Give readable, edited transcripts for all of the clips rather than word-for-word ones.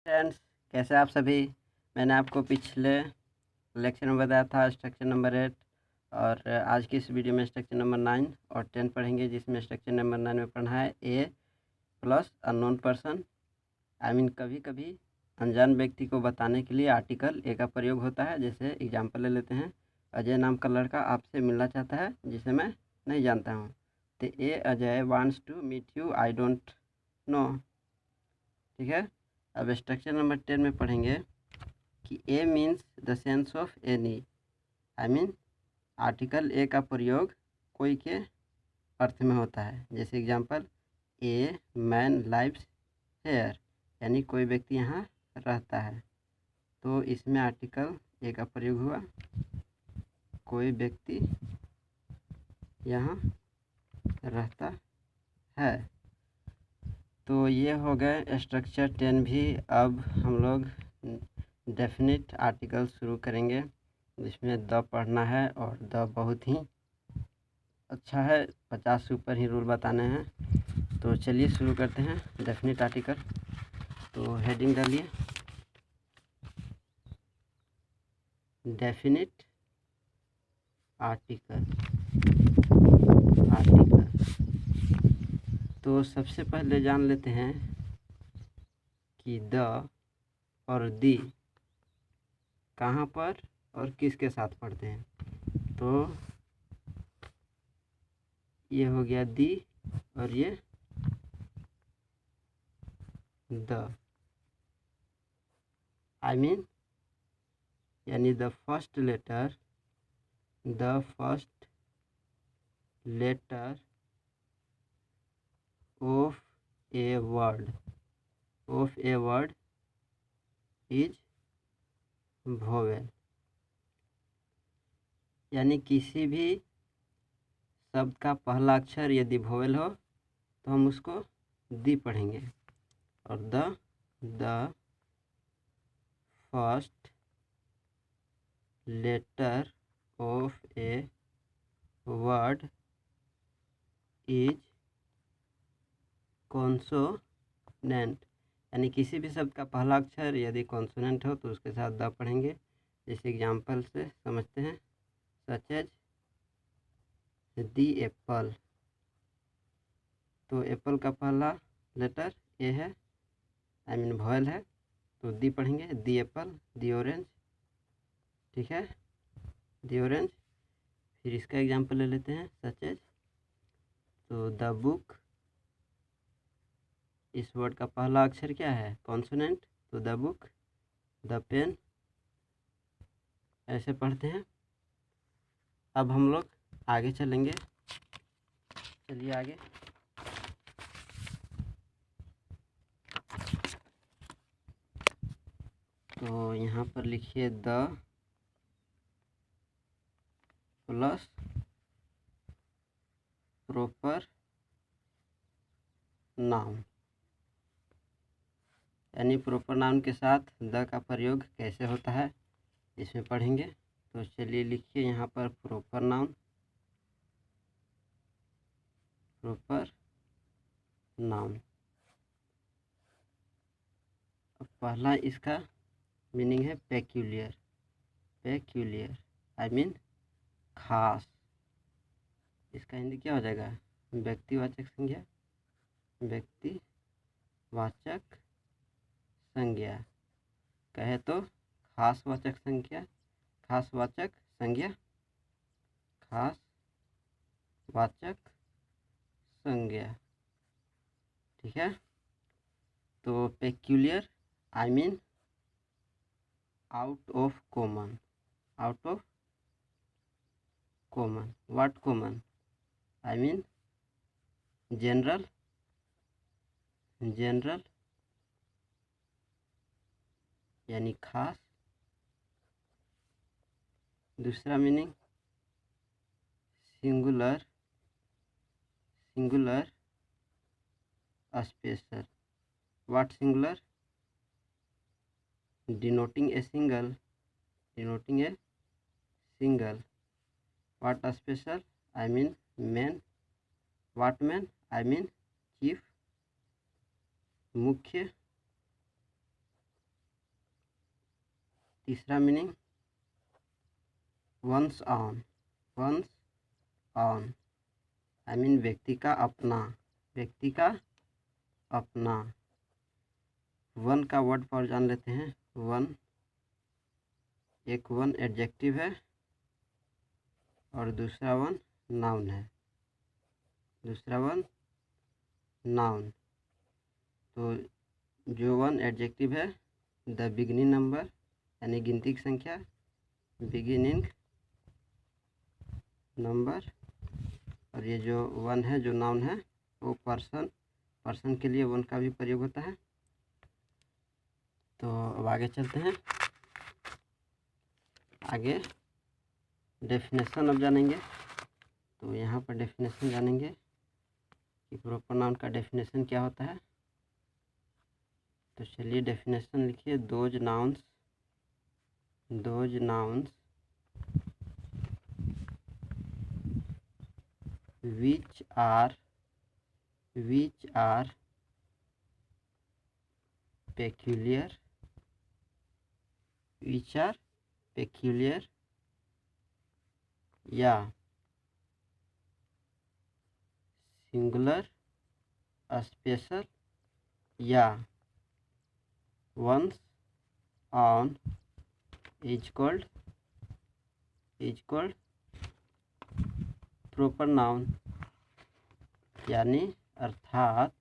Friends, कैसे आप सभी। मैंने आपको पिछले लेक्चर में बताया था स्ट्रक्चर नंबर 8 और आज की इस वीडियो में स्ट्रक्चर नंबर 9 और 10 पढ़ेंगे, जिसमें स्ट्रक्चर नंबर 9 में पढ़ना है ए प्लस अननोन पर्सन। कभी कभी अनजान व्यक्ति को बताने के लिए आर्टिकल ए का प्रयोग होता है। जैसे एग्जांपल ले लेते हैं, अजय नाम का लड़का आपसे मिलना चाहता है जिसे मैं नहीं जानता हूँ। तो a Ajay wants to meet you, I don't know. ठीक है। अब स्ट्रक्चर नंबर 10 में पढ़ेंगे कि a means the sense of any. Article a का प्रयोग कोई के अर्थ में होता है। जैसे example, a man lives here, यानी कोई व्यक्ति यहाँ रहता है। तो इसमें आर्टिकल ए का प्रयोग हुआ, कोई व्यक्ति यहाँ रहता है। तो ये हो गए स्ट्रक्चर 10 भी। अब हम लोग डेफिनिट आर्टिकल शुरू करेंगे, जिसमें द पढ़ना है और द बहुत ही अच्छा है। 50 से ऊपर ही रूल बताने हैं। तो चलिए शुरू करते हैं डेफिनिट आर्टिकल। तो हेडिंग डालिए, डेफिनिट आर्टिकल। तो सबसे पहले जान लेते हैं कि द और दी कहाँ पर और किसके साथ पढ़ते हैं। तो ये हो गया दी और ये द। यानी the first letter of a word is vowel. यानी किसी भी शब्द का पहला अक्षर यदि वोवेल हो तो हम उसको दी पढ़ेंगे। और the first letter of a word is consonant. यानी किसी भी शब्द का पहला अक्षर यदि कॉन्सोनेंट हो तो उसके साथ द पढ़ेंगे। जैसे एग्जाम्पल से समझते हैं, सच एज दी एप्पल। तो एप्पल का पहला लेटर ए है, वॉयल है, तो दी पढ़ेंगे। दी एप्पल, दी ऑरेंज। ठीक है, दी ऑरेंज। फिर इसका एग्जाम्पल ले लेते हैं, सच एज। तो द बुक, इस वर्ड का पहला अक्षर क्या है, कॉन्सोनेंट, तो द बुक। द पेन, ऐसे पढ़ते हैं। अब हम लोग आगे चलेंगे, चलिए आगे। तो यहाँ पर लिखिए द प्लस प्रॉपर नाउन। यानी प्रॉपर नाउन के साथ द का प्रयोग कैसे होता है इसमें पढ़ेंगे। तो चलिए लिखिए यहाँ पर प्रॉपर नाउन। अब पहला इसका मीनिंग है पेक्यूलियर। खास। इसका हिंदी क्या हो जाएगा, व्यक्तिवाचक संज्ञा। कहे तो खासवाचक संज्ञा। ठीक है। तो peculiar out of common. What common, general. यानी खास। दूसरा meaning singular special. What singular, denoting a single. What special, main. What main, chief, मुख्य। तीसरा meaning one's own, one's own I mean व्यक्ति का अपना, व्यक्ति का अपना। वन का वर्ड पावर जान लेते हैं। वन, एक वन एडजेक्टिव है और दूसरा वन नाउन है, दूसरा वन नाउन। तो जो वन एडजेक्टिव है द बिगिनिंग नंबर यानी गिनती की संख्या, बिगिनिंग नंबर, और ये जो वन है जो नाउन है वो पर्सन, पर्सन के लिए वन का भी प्रयोग होता है। तो अब आगे चलते हैं, आगे डेफिनेशन अब जानेंगे। तो यहाँ पर डेफिनेशन जानेंगे कि प्रॉपर नाउन का डेफिनेशन क्या होता है। तो चलिए डेफिनेशन लिखिए। Those nouns which are peculiar, या सिंगुलर, स्पेशल या one's own is called proper noun, यानी अर्थात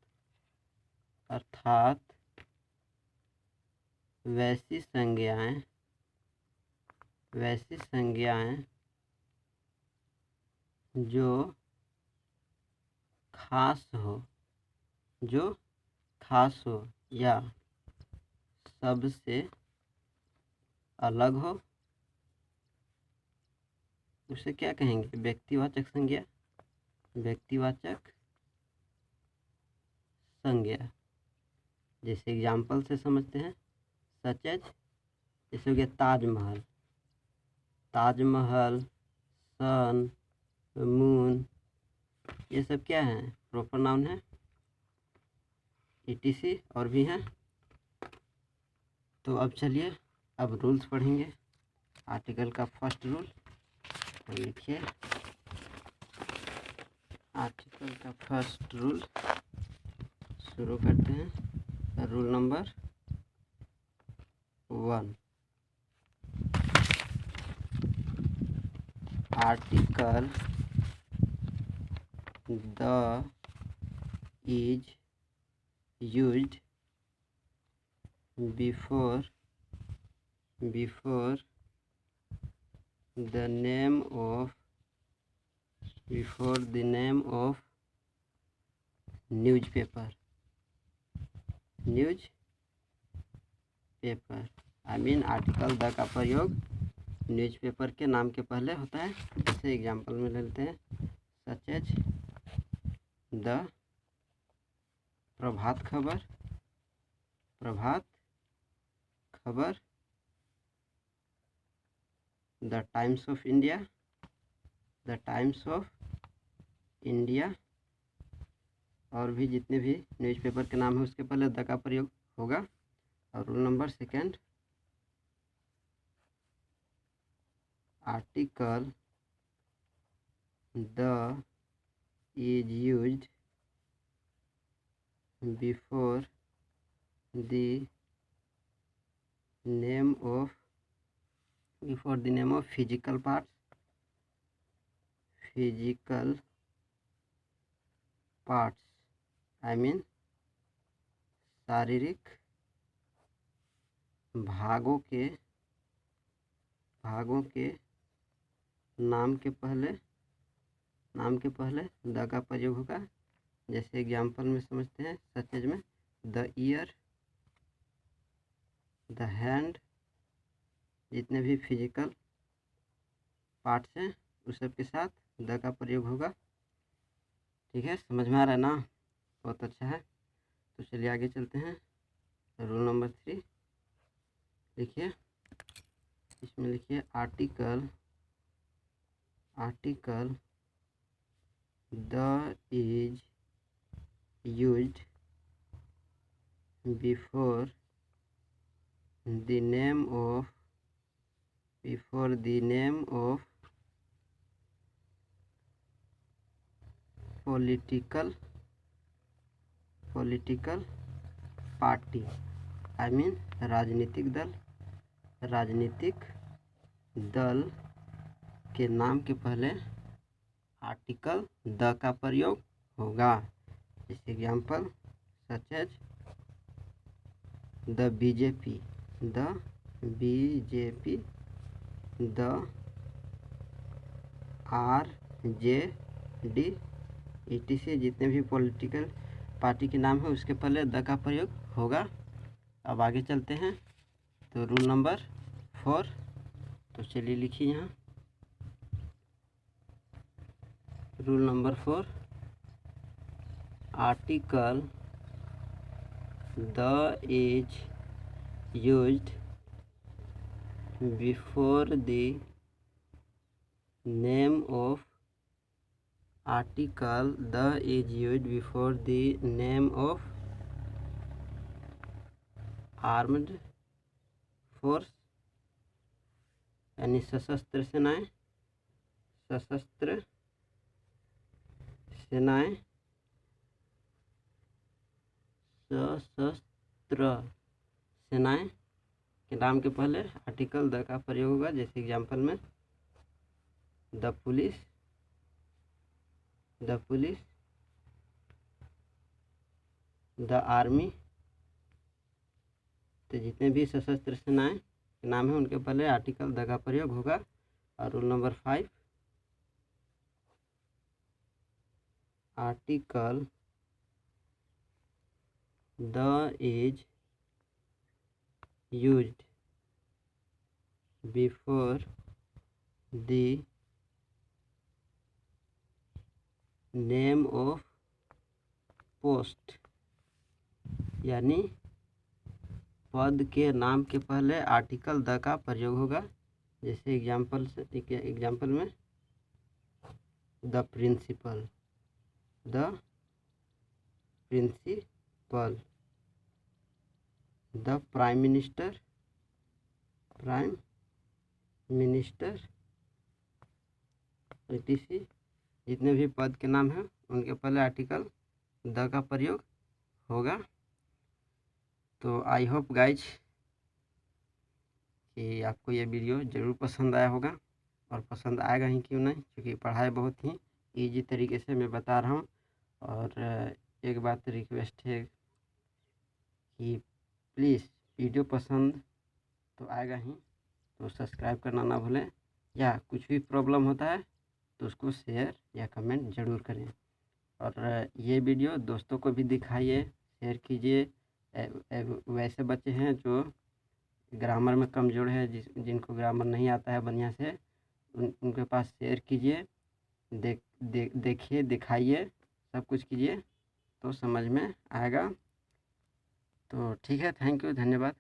वैसी संज्ञाएं जो खास हो या सबसे अलग हो, उसे क्या कहेंगे? व्यक्तिवाचक संज्ञा, व्यक्तिवाचक संज्ञा। जैसे एग्जाम्पल से समझते हैं, सच एज, जैसे हो गया ताजमहल, सन, मून, ये सब क्या है? प्रॉपर नाउन है। etc और भी हैं। तो अब चलिए अब रूल्स पढ़ेंगे। आर्टिकल का फर्स्ट रूल तो लिखिए। आर्टिकल का फर्स्ट रूल शुरू करते हैं। Rule number 1, article the is used before the name of newspaper I mean article the का प्रयोग न्यूज़पेपर के नाम के पहले होता है। जैसे एग्जांपल में ले लेते हैं, सच as the Prabhat Khabar, the times of India, और भी जितने भी न्यूज़पेपर के नाम है उसके पहले द का प्रयोग होगा। और rule number 2, article the is used before the name of physical parts I mean शारीरिक भागों के नाम के पहले द का प्रयोग होगा। जैसे एग्जाम्पल में समझते हैं, सच एज में द ईयर, द हैंड, जितने भी फिजिकल पार्ट्स हैं उस सब के साथ द का प्रयोग होगा। ठीक है, समझ में आ रहा है ना? बहुत अच्छा है। तो चलिए आगे चलते हैं। रूल नंबर 3 लिखिए। इसमें लिखिए article the is used before the name of before the name of political party, I mean राजनीतिक दल के नाम के पहले आर्टिकल द का प्रयोग होगा। जैसे example such as the BJP, the RJD etc जितने भी पॉलिटिकल पार्टी के नाम है उसके पहले द का प्रयोग होगा। अब आगे चलते हैं। तो रूल नंबर 4, तो चलिए लिखिए यहाँ rule number 4, article the is used before the name of article the is used before the name of armed force, यानी सशस्त्र सेनाएं, के नाम के पहले आर्टिकल द का प्रयोग होगा। जैसे एग्जाम्पल में द पुलिस, द आर्मी, तो जितने भी सशस्त्र सेनाएं के नाम है उनके पहले आर्टिकल द का प्रयोग होगा। और rule number 5, article the is used before the name of post, यानी पद के नाम के पहले आर्टिकल द का प्रयोग होगा। जैसे एग्जाम्पल में the principal, the prime minister etc जितने भी पद के नाम हैं उनके पहले आर्टिकल द का प्रयोग होगा। तो आई होप गाइज कि आपको ये वीडियो ज़रूर पसंद आया होगा, और पसंद आएगा ही क्यों नहीं, क्योंकि पढ़ाई बहुत ही इजी तरीके से मैं बता रहा हूँ। और एक बात रिक्वेस्ट है कि प्लीज़ वीडियो पसंद तो आएगा ही, तो सब्सक्राइब करना ना भूलें, या कुछ भी प्रॉब्लम होता है तो उसको शेयर या कमेंट ज़रूर करें। और ये वीडियो दोस्तों को भी दिखाइए, शेयर कीजिए। वैसे बच्चे हैं जो ग्रामर में कमज़ोर है, जिनको ग्रामर नहीं आता है बढ़िया से, उनके पास शेयर कीजिए, देखिए, दिखाइए, सब कुछ कीजिए तो समझ में आएगा। तो ठीक है, थैंक यू, धन्यवाद।